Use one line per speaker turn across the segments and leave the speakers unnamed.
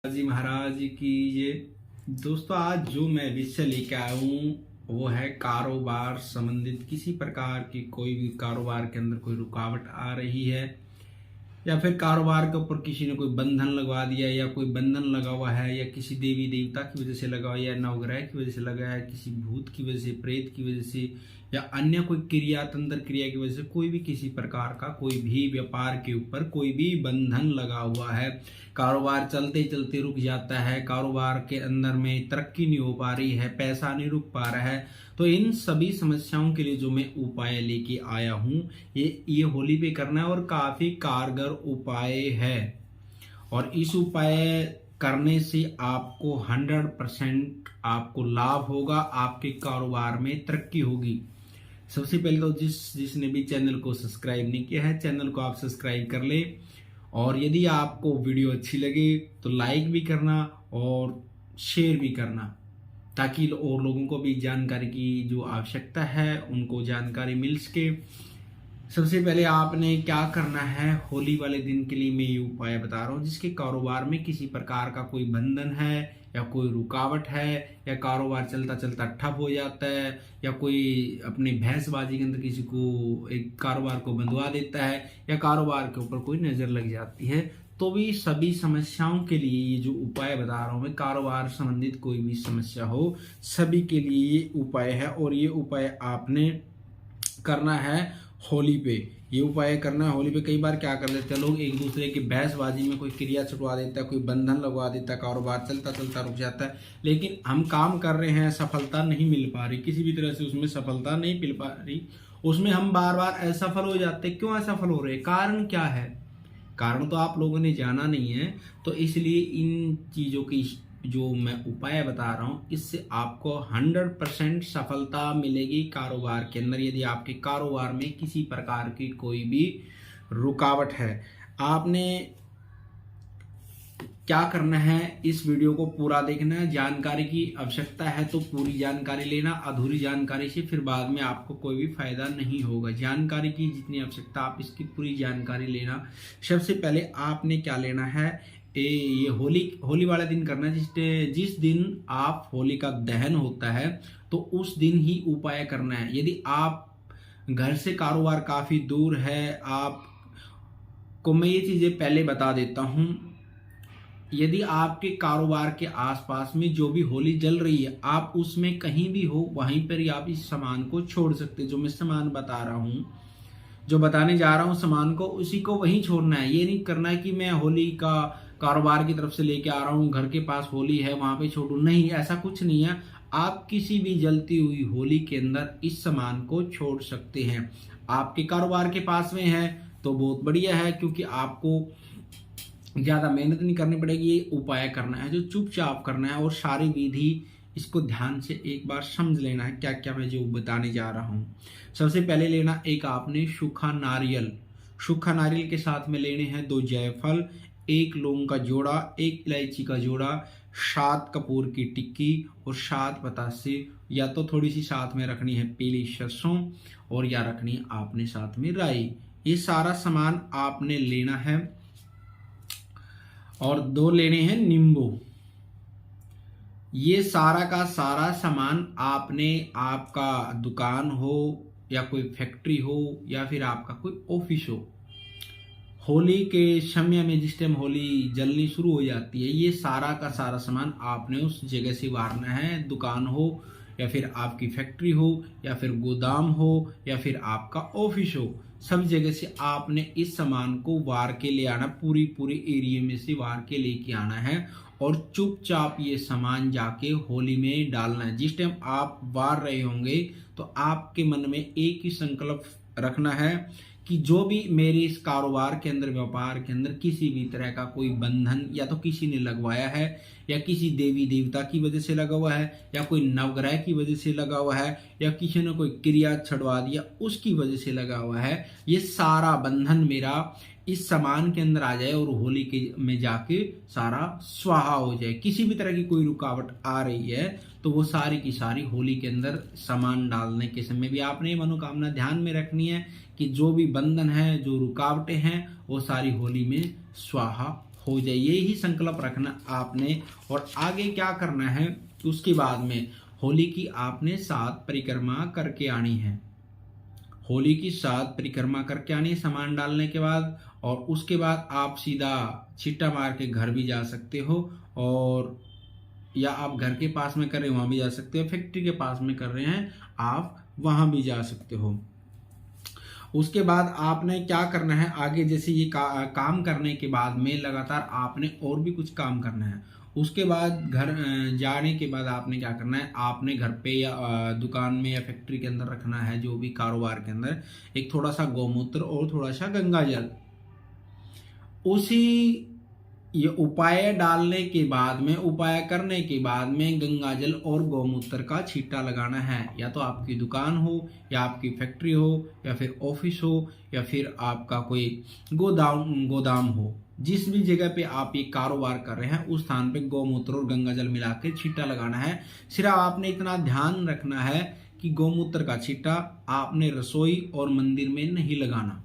जी महाराज की ये दोस्तों, आज जो मैं विषय लेके आया हूँ वो है कारोबार संबंधित। किसी प्रकार की कोई भी कारोबार के अंदर कोई रुकावट आ रही है या फिर कारोबार के ऊपर किसी ने कोई बंधन लगवा दिया या कोई बंधन लगा हुआ है या किसी देवी देवता की वजह से लगा हुआ है या नवग्रह की वजह से लगा है, किसी भूत की वजह से, प्रेत की वजह से या अन्य कोई क्रिया तंत्र क्रिया की वजह से कोई भी किसी प्रकार का कोई भी व्यापार के ऊपर कोई भी बंधन लगा हुआ है, कारोबार चलते चलते रुक जाता है, कारोबार के अंदर में तरक्की नहीं हो पा रही है, पैसा नहीं रुक पा रहा है, तो इन सभी समस्याओं के लिए जो मैं उपाय लेके आया हूँ ये होली पे करना है और काफी कारगर उपाय है। और इस उपाय करने से आपको 100% आपको लाभ होगा, आपके कारोबार में तरक्की होगी। सबसे पहले तो जिसने भी चैनल को सब्सक्राइब नहीं किया है, चैनल को आप सब्सक्राइब कर ले। और यदि आपको वीडियो अच्छी लगे तो लाइक भी करना और शेयर भी करना, ताकि और लोगों को भी जानकारी की जो आवश्यकता है उनको जानकारी मिल सके। सबसे पहले आपने क्या करना है, होली वाले दिन के लिए मैं ये उपाय बता रहा हूँ। जिसके कारोबार में किसी प्रकार का कोई बंधन है या कोई रुकावट है या कारोबार चलता चलता ठप हो जाता है या कोई अपनी भैंसबाजी के अंदर किसी को एक कारोबार को बंधवा देता है या कारोबार के ऊपर कोई नजर लग जाती है, तो भी सभी समस्याओं के लिए ये जो उपाय बता रहा हूँ मैं, कारोबार संबंधित कोई भी समस्या हो सभी के लिए ये उपाय है। और ये उपाय आपने करना है होली पे। ये उपाय करना है होली पे। कई बार क्या कर लेते हैं लोग, एक दूसरे की बहसबाजी में कोई क्रिया छुड़वा देता है, कोई बंधन लगवा देता है, कारोबार चलता चलता रुक जाता है। लेकिन हम काम कर रहे हैं, सफलता नहीं मिल पा रही, किसी भी तरह से उसमें सफलता नहीं मिल पा रही, उसमें हम बार बार असफल हो जाते। क्यों असफल हो रहे, कारण क्या है? कारण तो आप लोगों ने जाना नहीं है, तो इसलिए इन चीजों की जो मैं उपाय बता रहा हूं इससे आपको 100% सफलता मिलेगी कारोबार के अंदर। यदि आपके कारोबार में किसी प्रकार की कोई भी रुकावट है, आपने क्या करना है, इस वीडियो को पूरा देखना है। जानकारी की आवश्यकता है तो पूरी जानकारी लेना, अधूरी जानकारी से फिर बाद में आपको कोई भी फायदा नहीं होगा। जानकारी की जितनी आवश्यकता, आप इसकी पूरी जानकारी लेना। सबसे पहले आपने क्या लेना है, ये होली वाला दिन करना है। जिस दिन आप होली का दहन होता है तो उस दिन ही उपाय करना है। यदि आप घर से कारोबार काफी दूर है, आपको मैं ये चीजें पहले बता देता हूं। यदि आपके कारोबार के आसपास में जो भी होली जल रही है, आप उसमें कहीं भी हो, वहीं पर ही आप इस सामान को छोड़ सकते। जो मैं सामान बता रहा हूं, जो बताने जा रहा हूं सामान को, उसी को वहीं छोड़ना है। ये नहीं करना है कि मैं होली का कारोबार की तरफ से लेके आ रहा हूं, घर के पास होली है वहां पे छोड़ू, नहीं, ऐसा कुछ नहीं है। आप किसी भी जलती हुई होली के अंदर इस सामान को छोड़ सकते हैं। आपके कारोबार के पास में है तो बहुत बढ़िया है, क्योंकि आपको ज्यादा मेहनत नहीं करनी पड़ेगी। ये उपाय करना है जो चुपचाप करना है, और सारी विधि इसको ध्यान से एक बार समझ लेना है क्या क्या मैं जो बताने जा रहा हूँ। सबसे पहले लेना एक आपने सूखा नारियल। सूखा नारियल के साथ में लेने हैं 2 जायफल, 1 लौंग का जोड़ा, 1 इलायची का जोड़ा, 7 कपूर की टिक्की और 7 बतासे, या तो थोड़ी सी साथ में रखनी है पीली सरसों और या रखनी है आपने साथ में राई। ये सारा सामान आपने लेना है। और 2 लेने हैं नींबू। ये सारा का सारा सामान आपने, आपका दुकान हो या कोई फैक्ट्री हो या फिर आपका कोई ऑफिस हो, होली के समय में जिस टाइम होली जलनी शुरू हो जाती है, ये सारा का सारा सामान आपने उस जगह से वारना है। दुकान हो या फिर आपकी फैक्ट्री हो या फिर गोदाम हो या फिर आपका ऑफिस हो, सब जगह से आपने इस सामान को वार के ले आना। पूरी एरिया में से वार के लेके आना है और चुपचाप ये सामान जाके होली में डालना है। जिस टाइम आप वार रहे होंगे तो आपके मन में एक ही संकल्प रखना है कि जो भी मेरे इस कारोबार के अंदर, व्यापार के अंदर किसी भी तरह का कोई बंधन या तो किसी ने लगवाया है या किसी देवी देवता की वजह से लगा हुआ है या कोई नवग्रह की वजह से लगा हुआ है या किसी ने कोई क्रिया छड़वा दिया उसकी वजह से लगा हुआ है, ये सारा बंधन मेरा इस सामान के अंदर आ जाए और होली के में जाके सारा स्वाहा हो जाए। किसी भी तरह की कोई रुकावट आ रही है तो वो सारी की सारी होली के अंदर सामान डालने के समय भी आपने मनोकामना ध्यान में रखनी है कि जो भी बंधन है, जो रुकावटें हैं, वो सारी होली में स्वाहा हो जाए, यही संकल्प रखना आपने। और आगे क्या करना है, उसके बाद में होली की आपने 7 परिक्रमा करके आनी है। होली की 7 परिक्रमा करके आनी सामान डालने के बाद, और उसके बाद आप सीधा छिट्टा मार के घर भी जा सकते हो, और या आप घर के पास में कर रहे हैं वहां भी जा सकते हो, फैक्ट्री के पास में कर रहे हैं आप वहां भी जा सकते हो। उसके बाद आपने क्या करना है आगे, जैसे ये काम करने के बाद में लगातार आपने और भी कुछ काम करना है। उसके बाद घर जाने के बाद आपने क्या करना है, आपने घर पे या दुकान में या फैक्ट्री के अंदर रखना है, जो भी कारोबार के अंदर, एक थोड़ा सा गौमूत्र और थोड़ा सा गंगा जल। उसी ये उपाय डालने के बाद में, उपाय करने के बाद में गंगा जल और गौमूत्र का छींटा लगाना है। या तो आपकी दुकान हो, या आपकी फैक्ट्री हो, या फिर ऑफिस हो, या फिर आपका कोई गोदाम हो, जिस भी जगह पे आप ये कारोबार कर रहे हैं उस स्थान पे गौमूत्र और गंगा जल मिला के छींटा लगाना है। सिर्फ आपने इतना ध्यान रखना है कि गौमूत्र का छींटा आपने रसोई और मंदिर में नहीं लगाना,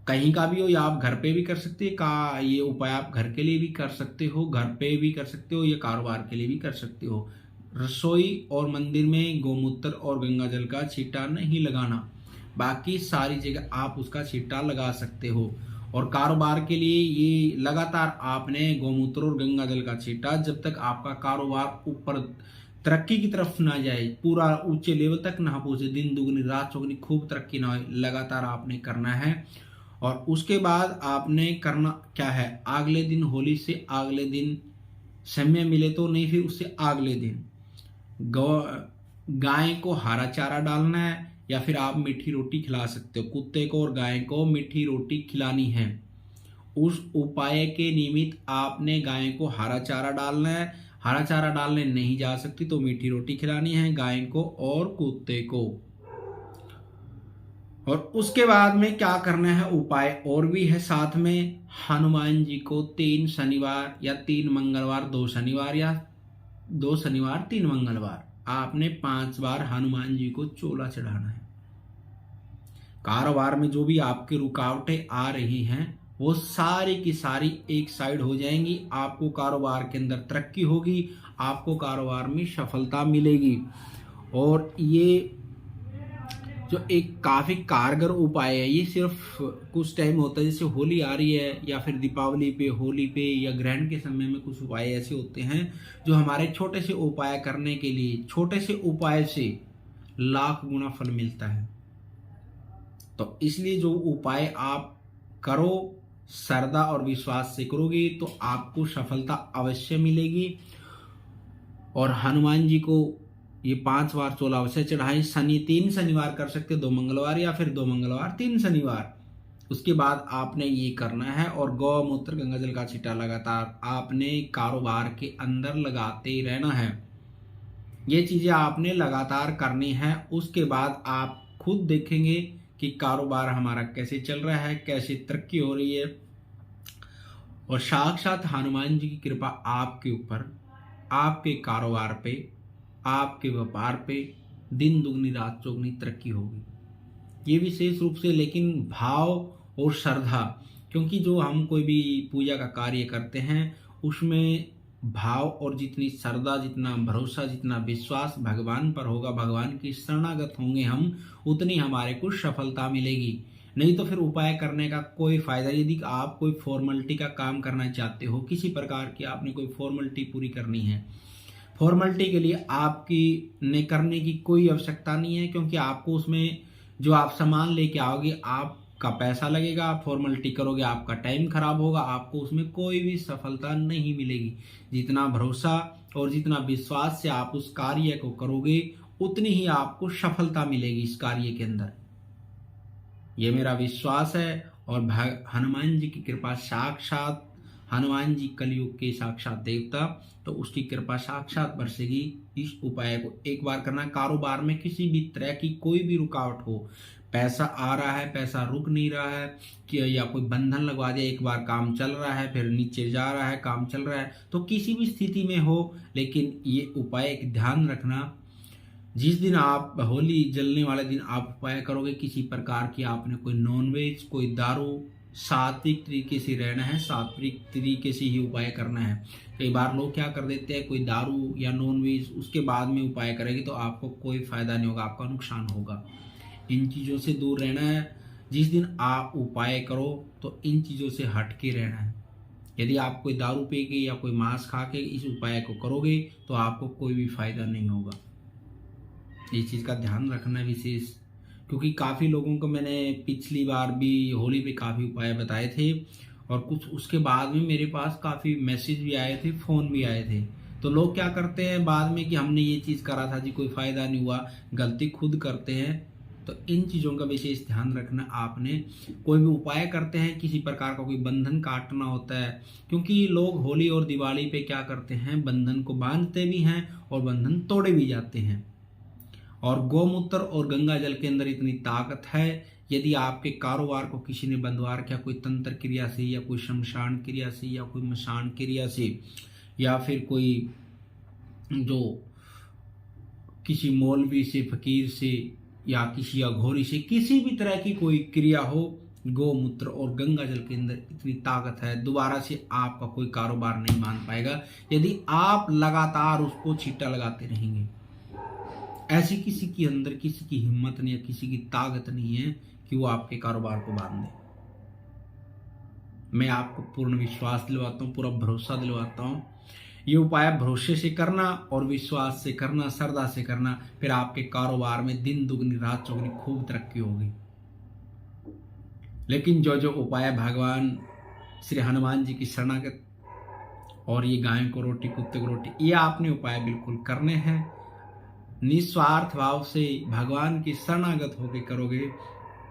कहीं का भी हो, या आप घर पे भी कर सकते हैं का ये उपाय आप घर के लिए भी कर सकते हो, घर पे भी कर सकते हो, या कारोबार के लिए भी कर सकते हो। रसोई और मंदिर में गौमूत्र और गंगा जल का छींटा नहीं लगाना, बाकी सारी जगह आप उसका छींटा लगा सकते हो। और कारोबार के लिए ये लगातार आपने गौमूत्र और गंगा जल का छींटा, जब तक आपका कारोबार ऊपर तरक्की की तरफ ना जाए, पूरा ऊंचे लेवल तक ना पहुंचे, दिन दुगनी रात चौगनी खूब तरक्की ना हो, लगातार आपने करना है। और उसके बाद आपने करना क्या है, अगले दिन, होली से अगले दिन समय मिले तो, नहीं फिर उससे अगले दिन गाय को हरा चारा डालना है, या फिर आप मीठी रोटी खिला सकते हो। कुत्ते को और गाय को मीठी रोटी खिलानी है। उस उपाय के निमित्त आपने गाय को हरा चारा डालना है। हरा चारा डालने नहीं जा सकती तो मीठी रोटी खिलानी है गाय को और कुत्ते को। और उसके बाद में क्या करना है, उपाय और भी है साथ में। हनुमान जी को 3 शनिवार या 3 मंगलवार, 2 शनिवार या 2 शनिवार 3 मंगलवार, आपने 5 बार हनुमान जी को चोला चढ़ाना है। कारोबार में जो भी आपकी रुकावटें आ रही हैं वो सारी की सारी एक साइड हो जाएंगी। आपको कारोबार के अंदर तरक्की होगी, आपको कारोबार में सफलता मिलेगी। और ये जो एक काफी कारगर उपाय है, ये सिर्फ कुछ टाइम होता है, जैसे होली आ रही है या फिर दीपावली पे, होली पे या ग्रहण के समय में कुछ उपाय ऐसे होते हैं जो हमारे छोटे से उपाय करने के लिए, छोटे से उपाय से लाख गुना फल मिलता है। तो इसलिए जो उपाय आप करो, श्रद्धा और विश्वास से करोगे तो आपको सफलता अवश्य मिलेगी। और हनुमान जी को ये 5 बार चोला अवश्य चढ़ाएं। 3 शनिवार कर सकते, 2 मंगलवार या फिर 2 मंगलवार 3 शनिवार। उसके बाद आपने ये करना है। और गौमूत्र गंगा जल का छींटा लगातार आपने कारोबार के अंदर लगाते रहना है। ये चीजें आपने लगातार करनी है। उसके बाद आप खुद देखेंगे कि कारोबार हमारा कैसे चल रहा है, कैसे तरक्की हो रही है। और साक्षात हनुमान जी की कृपा आपके ऊपर, आपके कारोबार पे, आपके व्यापार पे दिन दुगनी रात चौगनी तरक्की होगी। ये विशेष रूप से लेकिन भाव और श्रद्धा, क्योंकि जो हम कोई भी पूजा का कार्य करते हैं उसमें भाव और जितनी श्रद्धा, जितना भरोसा, जितना विश्वास भगवान पर होगा, भगवान की शरणागत होंगे हम, उतनी हमारे को सफलता मिलेगी। नहीं तो फिर उपाय करने का कोई फायदा। यदि आप कोई फॉर्मेलिटी का काम करना चाहते हो, किसी प्रकार की आपने कोई फॉर्मेलिटी पूरी करनी है, फॉर्मेलिटी के लिए आपकी ने करने की कोई आवश्यकता नहीं है, क्योंकि आपको उसमें जो आप सामान लेके आओगे आपका पैसा लगेगा, आप फॉर्मेलिटी करोगे, आपका टाइम खराब होगा, आपको उसमें कोई भी सफलता नहीं मिलेगी। जितना भरोसा और जितना विश्वास से आप उस कार्य को करोगे उतनी ही आपको सफलता मिलेगी इस कार्य के अंदर। ये मेरा विश्वास है। और हनुमान जी की कृपा, साक्षात हनुमान जी कलयुग के साक्षात देवता, तो उसकी कृपा साक्षात बरसेगी। इस उपाय को एक बार करना। कारोबार में किसी भी तरह की कोई भी रुकावट हो, पैसा आ रहा है, पैसा रुक नहीं रहा है, कि या कोई बंधन लगवा दिया, एक बार काम चल रहा है फिर नीचे जा रहा है, काम चल रहा है, तो किसी भी स्थिति में हो, लेकिन ये उपाय एक ध्यान रखना। जिस दिन आप होली जलने वाले दिन आप उपाय करोगे, किसी प्रकार की आपने कोई नॉनवेज, कोई दारू सात्विक तरीके से रहना है, सात्विक तरीके से ही उपाय करना है। कई बार लोग क्या कर देते हैं, कोई दारू या नॉनवेज उसके बाद में उपाय करेंगे तो आपको कोई फायदा नहीं होगा, आपका नुकसान होगा। इन चीज़ों से दूर रहना है। जिस दिन आप उपाय करो तो इन चीज़ों से हट के रहना है। यदि आप कोई दारू पी के या कोई मांस खा के इस उपाय को करोगे तो आपको कोई भी फायदा नहीं होगा। ये चीज़ का ध्यान रखना विशेष, क्योंकि काफ़ी लोगों को मैंने पिछली बार भी होली पे काफ़ी उपाय बताए थे और कुछ उसके बाद में मेरे पास काफ़ी मैसेज भी आए थे, फ़ोन भी आए थे। तो लोग क्या करते हैं बाद में कि हमने ये चीज़ करा था जी, कोई फ़ायदा नहीं हुआ। गलती खुद करते हैं। तो इन चीज़ों का विशेष ध्यान रखना। आपने कोई भी उपाय करते हैं, किसी प्रकार का कोई बंधन काटना होता है, क्योंकि लोग होली और दिवाली पे क्या करते हैं, बंधन को बांधते भी हैं और बंधन तोड़े भी जाते हैं। और गौमूत्र और गंगा जल के अंदर इतनी ताकत है, यदि आपके कारोबार को किसी ने बंधवा रखा, कोई तंत्र क्रिया से या कोई शमशान क्रिया से या कोई मशान क्रिया से या फिर कोई जो किसी मौलवी से, फकीर से या किसी अघोरी से, किसी भी तरह की कोई क्रिया हो, गौमूत्र और गंगा जल के अंदर इतनी ताकत है, दोबारा से आपका कोई कारोबार नहीं मान पाएगा यदि आप लगातार उसको छींटा लगाते रहेंगे। ऐसी किसी के अंदर किसी की हिम्मत नहीं है, किसी की ताकत नहीं है कि वो आपके कारोबार को बांध दे। मैं आपको पूर्ण विश्वास दिलवाता हूँ, पूरा भरोसा दिलवाता हूँ। ये उपाय भरोसे से करना और विश्वास से करना, श्रद्धा से करना, फिर आपके कारोबार में दिन दुगनी रात चौगनी खूब तरक्की होगी। लेकिन जो जो उपाय भगवान श्री हनुमान जी की शरणागत और ये गाय को रोटी, कुत्ते को रोटी, ये आपने उपाय बिल्कुल करने हैं। निस्वार्थ भाव से भगवान की शरणागत होकर करोगे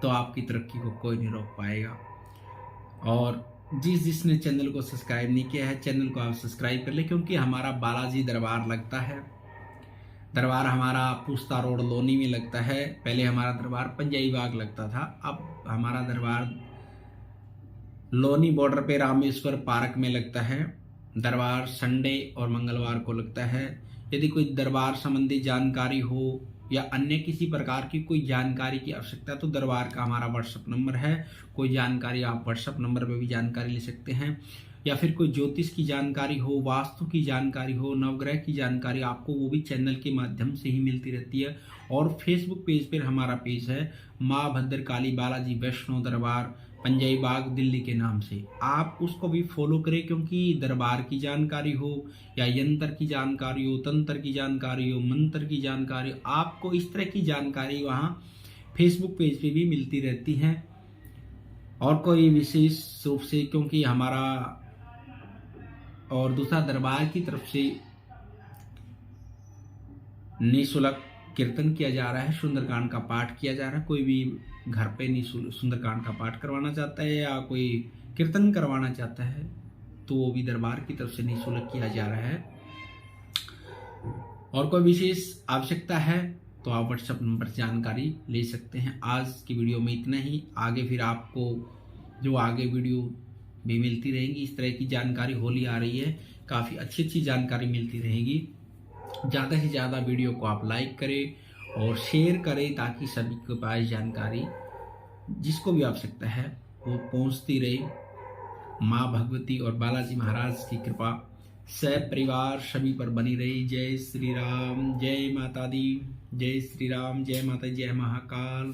तो आपकी तरक्की को कोई नहीं रोक पाएगा। और जिसने चैनल को सब्सक्राइब नहीं किया है, चैनल को आप सब्सक्राइब कर ले, क्योंकि हमारा बालाजी दरबार लगता है। दरबार हमारा पुस्ता रोड लोनी में लगता है। पहले हमारा दरबार पंजाई बाग लगता था, अब हमारा दरबार लोनी बॉर्डर पे रामेश्वर पार्क में लगता है। दरबार संडे और मंगलवार को लगता है। यदि कोई दरबार संबंधी जानकारी हो या अन्य किसी प्रकार की कोई जानकारी की आवश्यकता तो दरबार का हमारा व्हाट्सएप नंबर है। कोई जानकारी आप व्हाट्सएप नंबर पे भी जानकारी ले सकते हैं। या फिर कोई ज्योतिष की जानकारी हो, वास्तु की जानकारी हो, नवग्रह की जानकारी, आपको वो भी चैनल के माध्यम से ही मिलती रहती है। और फेसबुक पेज पर हमारा पेज है माँ भद्रकाली बालाजी वैष्णो दरबार पंजाई बाग दिल्ली के नाम से, आप उसको भी फॉलो करें, क्योंकि दरबार की जानकारी हो या यंत्र की जानकारी हो, तंत्र की जानकारी हो, मंत्र की जानकारी हो, आपको इस तरह की जानकारी वहाँ फेसबुक पेज पे भी मिलती रहती है। और कोई विशेष रूप से, क्योंकि हमारा और दूसरा दरबार की तरफ से निःशुल्क कीर्तन किया जा रहा है, सुंदरकांड का पाठ किया जा रहा है। कोई भी घर पे सुंदरकांड का पाठ करवाना चाहता है या कोई कीर्तन करवाना चाहता है तो वो भी दरबार की तरफ से निःशुल्क किया जा रहा है। और कोई विशेष आवश्यकता है तो आप व्हाट्सएप नंबर से जानकारी ले सकते हैं। आज की वीडियो में इतना ही। आगे फिर आपको जो आगे वीडियो भी मिलती रहेंगी, इस तरह की जानकारी होली आ रही है, काफ़ी अच्छी अच्छी जानकारी मिलती रहेगी। ज़्यादा से ज़्यादा वीडियो को आप लाइक करें और शेयर करें ताकि सभी के पास जानकारी जिसको भी आवश्यकता है वो पहुंचती रहे। माँ भगवती और बालाजी महाराज की कृपा सब परिवार सभी पर बनी रही। जय श्री राम, जय माता दी, जय श्री राम, जय माता, जय महाकाल।